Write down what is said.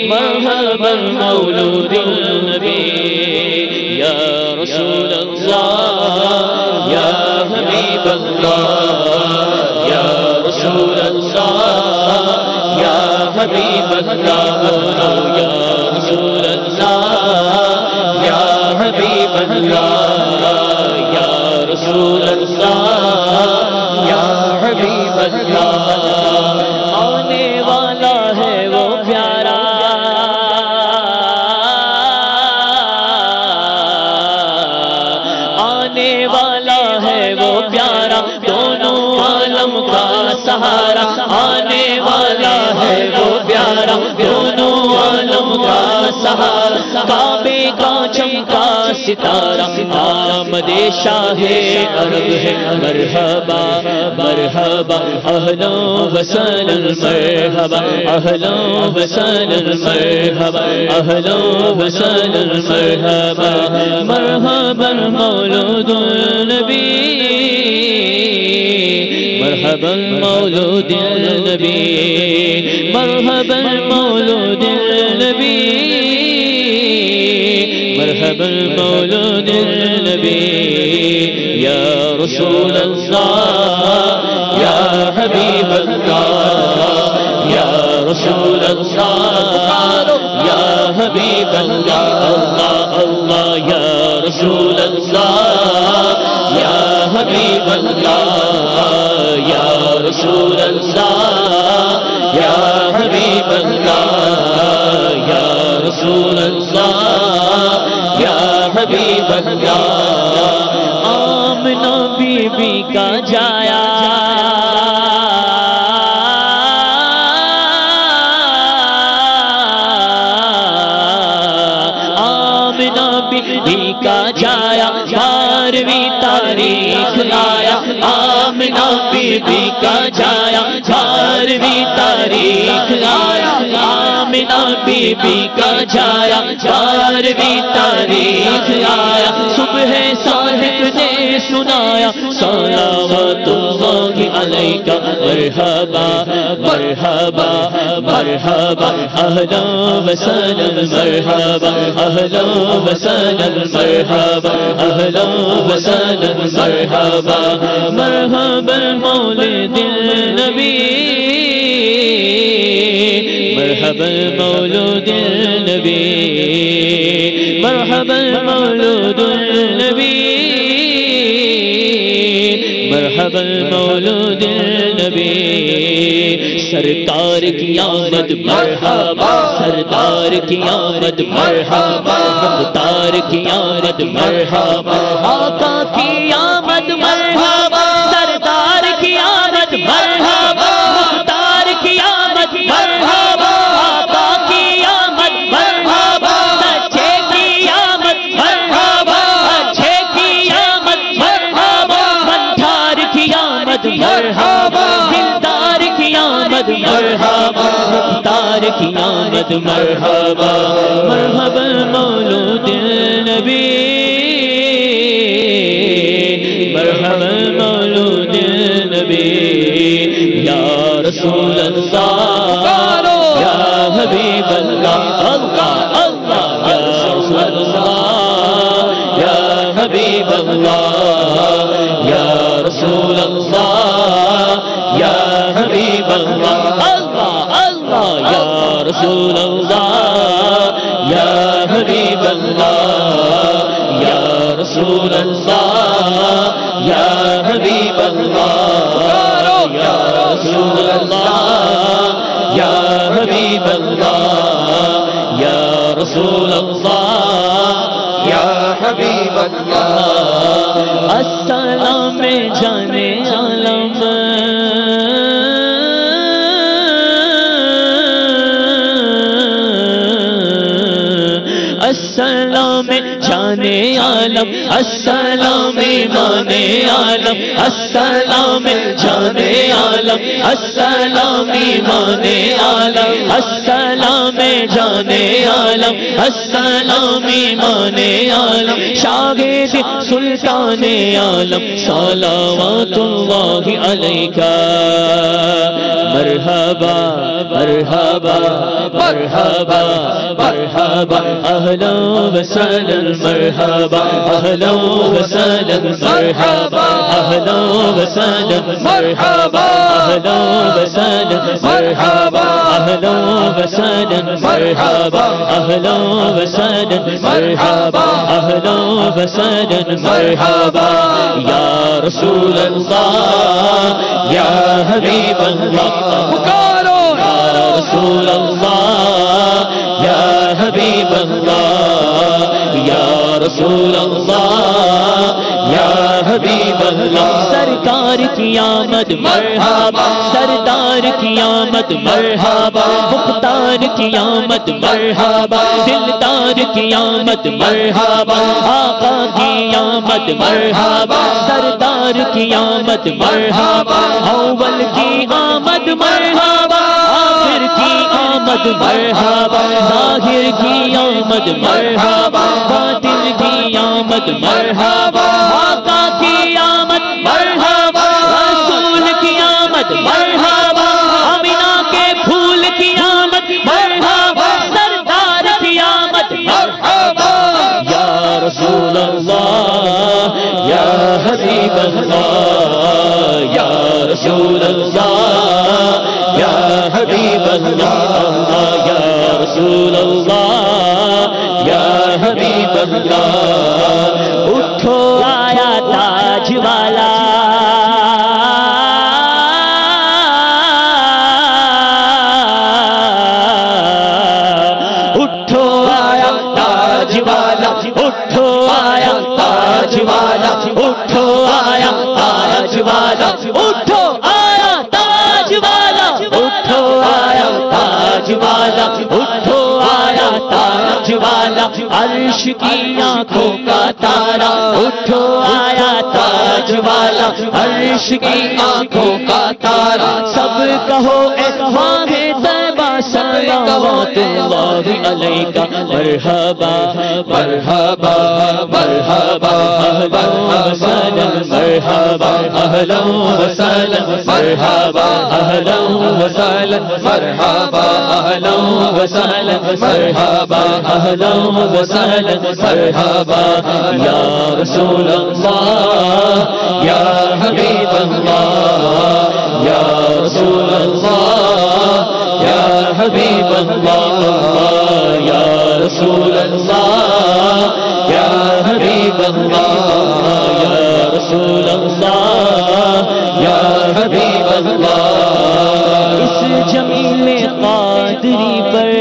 مرحبا مولود النبی یا رسول اللہ یا حبیب اللہ یا رسول اللہ یا حبیب اللہ یا رسول اللہ یا حبیب اللہ یا رسول اللہ یا حبیب اللہ آنے والا ہے وہ پیارا آنے والا ہے وہ پیارا دونوں عالم کا سہارا آنے والا ہے وہ پیارا دونوں عالم کا سہارا کعبے کا چمکا ستارہ آمد شاہ عرب ہے مرحبا مرحبا اہلا وسہلا مرحبا اہلا وسہلا مرحبا اہلا وسہلا مرحبا مرحبا مولود النبی مرحبا مولود النبی مرحبا مولود النبی مرحبا مولود النبی یا رسول اللہ یا حبیب اللہ یا رسول اللہ یا حبیب اللہ اللہ اللہ یا رسول اللہ یا حبیب اللہ یا رسول اللہ یا حبیب اللہ یا رسول اللہ یا حبیب اللہ آمنہ بی بی کا جایا آمنہ بی بی کا جایا 12ویں تاریخ آیا آمنہ بی بی کا جایا 12ویں تاریخ آیا آمنہ بی بی کا جایا 12ویں تاریخ آیا صبح صادق نے سنایا صلوات اللہ علیکہ مرحبا مرحبا مرحبا اہلا وسہلا مرحبا اہلا وسہلا مرحبا اہلا وسہلا مرحبا مرحبا مولد النبی مرحبا مولود النبی مرحبا مولود النبی مرحبا مولود النبی سرکار کی آمد مرحبا سرکار کی آمد مرحبا مختار کی آمد مرحبا آقا کی آمد مرحبا سردار کی آمد مرحبا مختار کی آمد مرحبا آقا کی آمد مرحبا سچے کی آمد مرحبا اچھے کی آمد مرحبا منٹھار کی آمد مرحبا دلدار کی آمد مرحبا مختار کی آمد مرحبا مرحبا مولود النبی مرحبا مولود النبی یا رسول اللہ یا حبیب اللہ اللہ اللہ یا رسول اللہ یا حبیب اللہ یا رسول اللہ یا حبیب اللہ اللہ اللہ یا رسول اللہ یا حبیب اللہ یا رسول اللہ یا حبیب اللہ یا رسول اللہ یا حبیب اللہ یا رسول اللہ یا حبیب اللہ السلام جانے عالم السلام جانے عالم السلام ایمان عالم السلام جانے عالم السلام ایمان عالم السلام جانے عالم السلام ایمان عالم شاہد سلطان عالم صلوات اللہ علیکہ مرحبا مرحبا مرحبا مرحبا مرحبا اهلا وسهلا مرحبا اهلا وسهلا مرحبا اهلا وسهلا مرحبا اهلا وسهلا مرحبا اهلا وسهلا مرحبا اهلا وسهلا مرحبا اهلا وسهلا مرحبا يا رسول الله يا حبيب الله پکارو يا رسول الله يا حبيب الله يا رسول الله يا حبيب الله سرکار کی آمد مرحبا سردار کی آمد مرحبا مختار کی آمد مرحبا دلدار کی آمد مرحبا آقا کی آمد مرحبا سردار کی آمد مرحبا اول کی آمد مرحبا آخر کی آمد مرحبا ظاہر کی آمد مرحبا باطن کی آمد مرحبا آقا کی آمد مرحبا رسول کی آمد مرحبا آمینہ کے پھول کی آمد مرحبا سردار کی آمد مرحبا یا رسول اللہ یا حبیب اللہ یا رسول اللہ یا حبیب اللہ یا رسول اللہ یا حبیب اللہ اٹھو آیا تاج والا اٹھو آیا تاج والا اٹھو آیا تاج والا اٹھو آیا تاج والا اٹھو آیا تاج والا اٹھو آیا تاج والا اٹھو آیا تاج والا عرش کی آنکھوں کا تارا اٹھو آیا تاج والا عرش کی آنکھوں کا تارا سب کہو اے خواہ طیبہ صلوات اللہ علیکہ مرحبا مرحبا مرحبا اہلا وسہلا مرحبا اہلا وسہلا مرحبا اہلا وسہلا مرحبا اہلا وسہلا مرحبا اہلا وسہلا مرحبا یا رسول اللہ یا حبیب اللہ یا رسول اللہ یا حبیب اللہ یا رسول اللہ یا حبیب اللہ یا رسول اللہ یا حبیب اللہ اس جمیل قادری پر